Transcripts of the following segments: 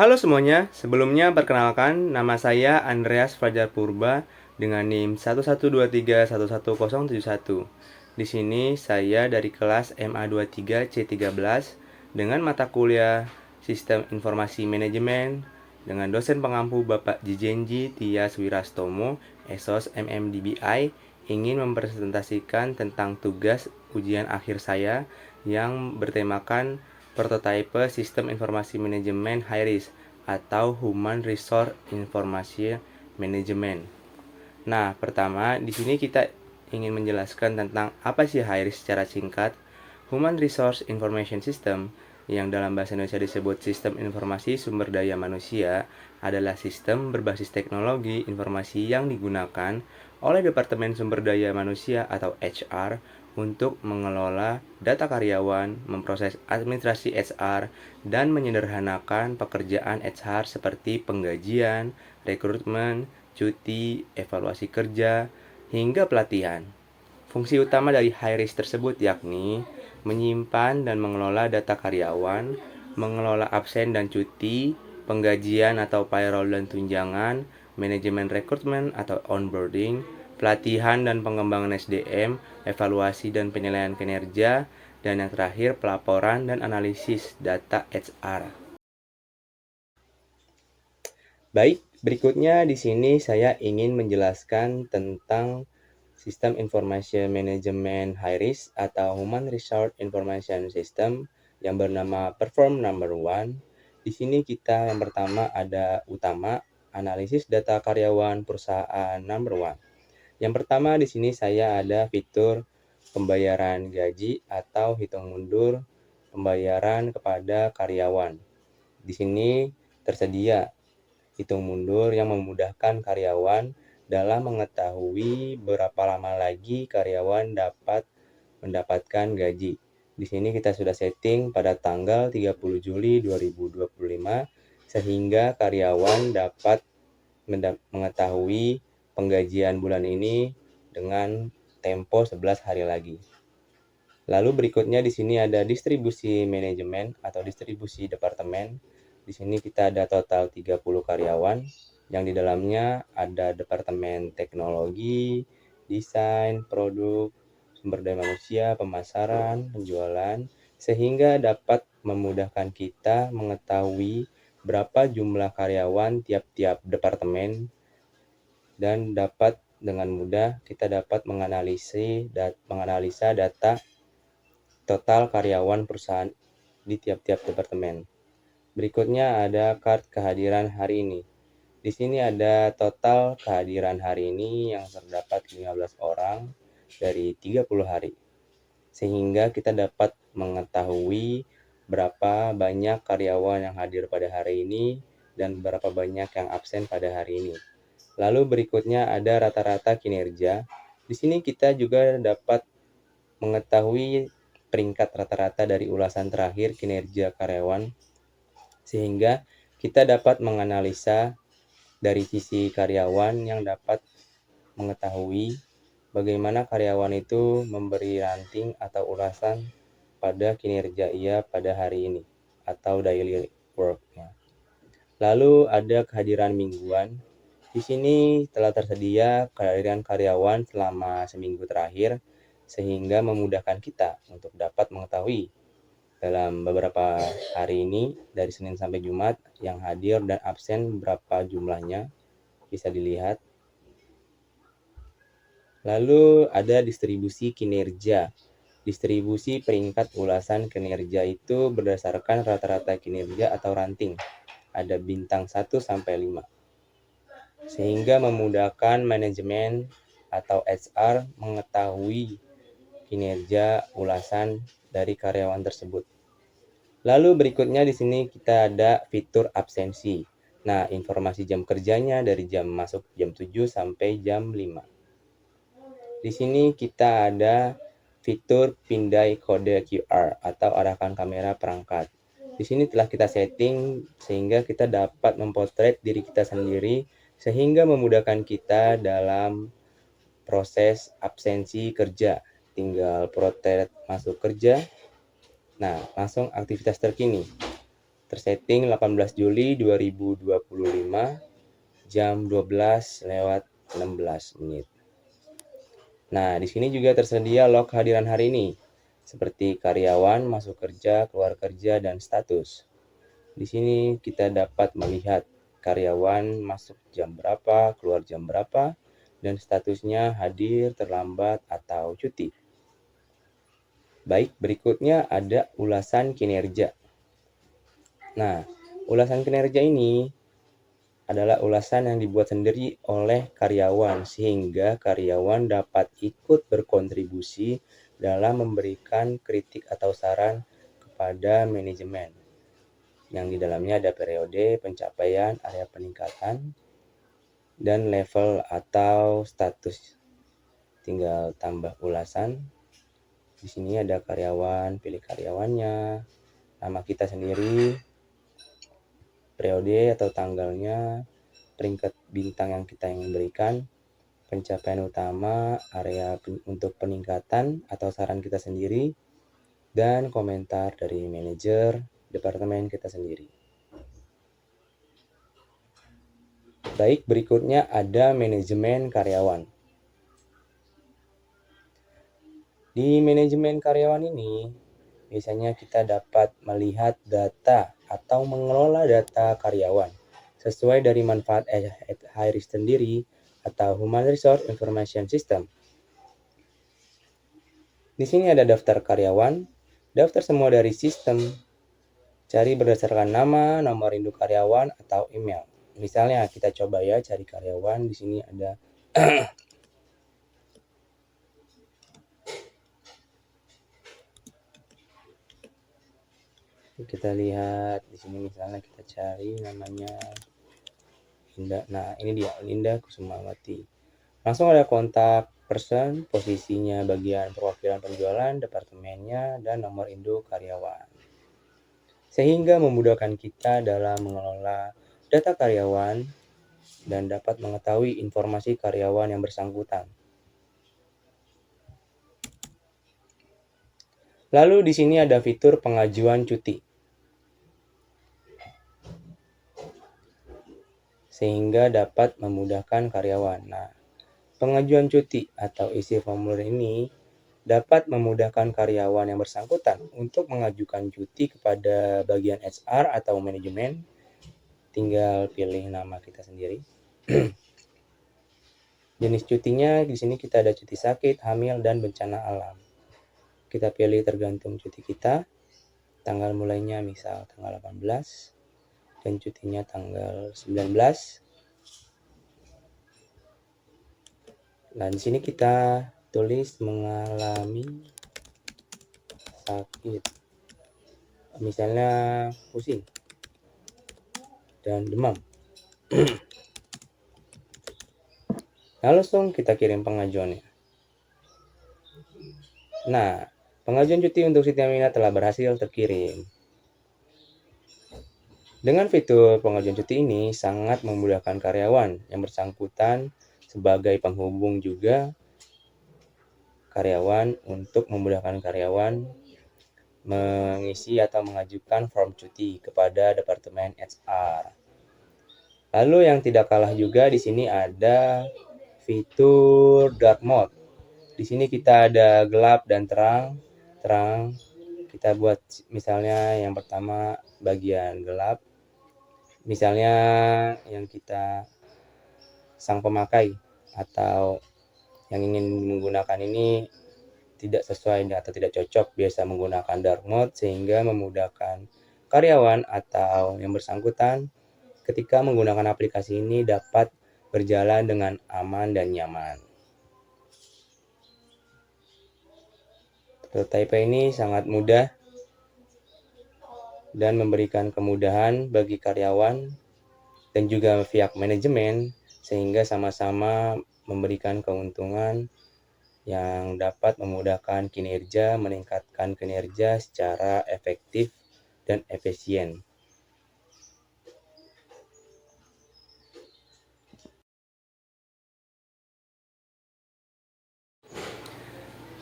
Halo semuanya, sebelumnya perkenalkan nama saya Andreas Fajar Purba dengan NIM 112311071. Di sini saya dari kelas MA23C13 dengan mata kuliah Sistem Informasi Manajemen dengan dosen pengampu Bapak Jijenji Tias Wirastomo, ESOS MMDBI, ingin mempresentasikan tentang tugas ujian akhir saya yang bertemakan prototipe Sistem Informasi Manajemen HIRIS atau Human Resource Information Management. Nah, pertama di sini kita ingin menjelaskan tentang apa sih HIRIS secara singkat. Human Resource Information System yang dalam bahasa Indonesia disebut Sistem Informasi Sumber Daya Manusia adalah sistem berbasis teknologi informasi yang digunakan oleh Departemen Sumber Daya Manusia atau HR untuk mengelola data karyawan, memproses administrasi HR, dan menyederhanakan pekerjaan HR seperti penggajian, rekrutmen, cuti, evaluasi kerja, hingga pelatihan. Fungsi utama dari HIRIS tersebut yakni menyimpan dan mengelola data karyawan, mengelola absen dan cuti, penggajian atau payroll dan tunjangan, manajemen rekrutmen atau onboarding, pelatihan dan pengembangan SDM, evaluasi dan penilaian kinerja, dan yang terakhir pelaporan dan analisis data HR. Baik, berikutnya di sini saya ingin menjelaskan tentang Sistem Information Management HIRIS atau Human Resource Information System yang bernama Perform Number One. Di sini kita yang pertama ada utama analisis data karyawan perusahaan number one. Yang pertama di sini saya ada fitur pembayaran gaji atau hitung mundur pembayaran kepada karyawan. Di sini tersedia hitung mundur yang memudahkan karyawan dalam mengetahui berapa lama lagi karyawan dapat mendapatkan gaji. Di sini kita sudah setting pada tanggal 30 Juli 2025 sehingga karyawan dapat mengetahui penggajian bulan ini dengan tempo 11 hari lagi. Lalu berikutnya di sini ada distribusi manajemen atau distribusi departemen. Di sini kita ada total 30 karyawan yang di dalamnya ada departemen teknologi, desain, produk, sumber daya manusia, pemasaran, penjualan, sehingga dapat memudahkan kita mengetahui berapa jumlah karyawan tiap-tiap departemen dan dapat dengan mudah kita dapat menganalisa data total karyawan perusahaan di tiap-tiap departemen. Berikutnya ada card kehadiran hari ini. Di sini ada total kehadiran hari ini yang terdapat 15 orang dari 30 hari. Sehingga kita dapat mengetahui berapa banyak karyawan yang hadir pada hari ini dan berapa banyak yang absen pada hari ini. Lalu berikutnya ada rata-rata kinerja. Di sini kita juga dapat mengetahui peringkat rata-rata dari ulasan terakhir kinerja karyawan sehingga kita dapat menganalisa dari sisi karyawan yang dapat mengetahui bagaimana karyawan itu memberi ranting atau ulasan pada kinerja ia pada hari ini atau daily work-nya. Lalu ada kehadiran mingguan. Di sini telah tersedia kehadiran karyawan selama seminggu terakhir sehingga memudahkan kita untuk dapat mengetahui dalam beberapa hari ini dari Senin sampai Jumat yang hadir dan absen berapa jumlahnya bisa dilihat. Lalu ada distribusi kinerja. Distribusi peringkat ulasan kinerja itu berdasarkan rata-rata kinerja atau ranting. Ada bintang 1 sampai 5. Sehingga memudahkan manajemen atau HR mengetahui kinerja ulasan dari karyawan tersebut. Lalu berikutnya di sini kita ada fitur absensi. Nah, informasi jam kerjanya dari jam masuk jam 7 sampai jam 5. Di sini kita ada fitur pindai kode QR atau arahkan kamera perangkat. Di sini telah kita setting sehingga kita dapat mempotret diri kita sendiri sehingga memudahkan kita dalam proses absensi kerja. Tinggal potret masuk kerja. Nah, langsung aktivitas terkini. tersetting 18 Juli 2025 jam 12:16 menit. Nah, di sini juga tersedia log kehadiran hari ini, seperti karyawan masuk kerja, keluar kerja, dan status. Di sini kita dapat melihat karyawan masuk jam berapa, keluar jam berapa, dan statusnya hadir, terlambat, atau cuti. Baik, berikutnya ada ulasan kinerja. Nah, ulasan kinerja ini adalah ulasan yang dibuat sendiri oleh karyawan, sehingga karyawan dapat ikut berkontribusi dalam memberikan kritik atau saran kepada manajemen, yang di dalamnya ada periode, pencapaian, area peningkatan, dan level atau status. Tinggal tambah ulasan. Di sini ada karyawan, pilih karyawannya, nama kita sendiri, periode atau tanggalnya, peringkat bintang yang kita ingin berikan, pencapaian utama, area untuk peningkatan atau saran kita sendiri, dan komentar dari manajer departemen kita sendiri. Baik, berikutnya ada manajemen karyawan. Di manajemen karyawan ini, biasanya kita dapat melihat data atau mengelola data karyawan sesuai dari manfaat HRIS sendiri atau Human Resource Information System. Di sini ada daftar karyawan, daftar semua dari sistem, cari berdasarkan nama, nomor induk karyawan, atau email. Misalnya kita coba ya cari karyawan, di sini ada kita lihat di sini misalnya kita cari namanya Linda. Nah, ini dia Linda Kusumawati. Langsung ada kontak person, posisinya bagian perwakilan penjualan, departemennya, dan nomor induk karyawan. Sehingga memudahkan kita dalam mengelola data karyawan dan dapat mengetahui informasi karyawan yang bersangkutan. Lalu di sini ada fitur pengajuan cuti. Sehingga dapat memudahkan karyawan. Nah, pengajuan cuti atau isi formulir ini dapat memudahkan karyawan yang bersangkutan untuk mengajukan cuti kepada bagian HR atau manajemen. Tinggal pilih nama kita sendiri. Jenis cutinya di sini kita ada cuti sakit, hamil, dan bencana alam. Kita pilih tergantung cuti kita. Tanggal mulainya misal tanggal 18 dan cutinya tanggal 19. Nah, di sini kita tulis mengalami sakit. Misalnya pusing dan demam. Nah, langsung kita kirim pengajuannya. Nah, pengajuan cuti untuk Siti Aminah telah berhasil terkirim. Dengan fitur pengajuan cuti ini sangat memudahkan karyawan yang bersangkutan sebagai penghubung juga karyawan untuk memudahkan karyawan mengisi atau mengajukan form cuti kepada departemen HR. Lalu yang tidak kalah juga di sini ada fitur dark mode. Di sini kita ada gelap dan terang. Terang kita buat misalnya yang pertama bagian gelap. Misalnya yang kita sang pemakai atau yang ingin menggunakan ini tidak sesuai atau tidak cocok biasa menggunakan dark mode sehingga memudahkan karyawan atau yang bersangkutan ketika menggunakan aplikasi ini dapat berjalan dengan aman dan nyaman. Prototype ini sangat mudah dan memberikan kemudahan bagi karyawan dan juga pihak manajemen sehingga sama-sama memberikan keuntungan yang dapat memudahkan kinerja, meningkatkan kinerja secara efektif dan efisien.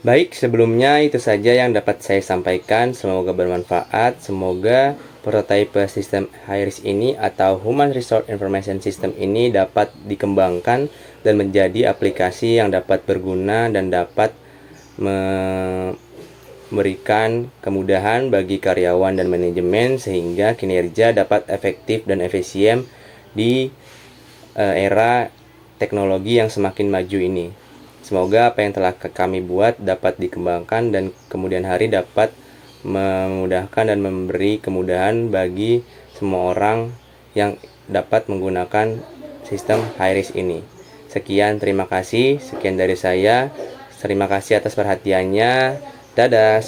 Baik, sebelumnya itu saja yang dapat saya sampaikan. Semoga bermanfaat. Semoga prototipe sistem HIRIS ini atau Human Resource Information System ini dapat dikembangkan dan menjadi aplikasi yang dapat berguna dan dapat memberikan kemudahan bagi karyawan dan manajemen sehingga kinerja dapat efektif dan efisien di era teknologi yang semakin maju ini. Semoga apa yang telah kami buat dapat dikembangkan dan kemudian hari dapat memudahkan dan memberi kemudahan bagi semua orang yang dapat menggunakan sistem HIRIS ini. Sekian, terima kasih. Sekian dari saya. Terima kasih atas perhatiannya. Dadah.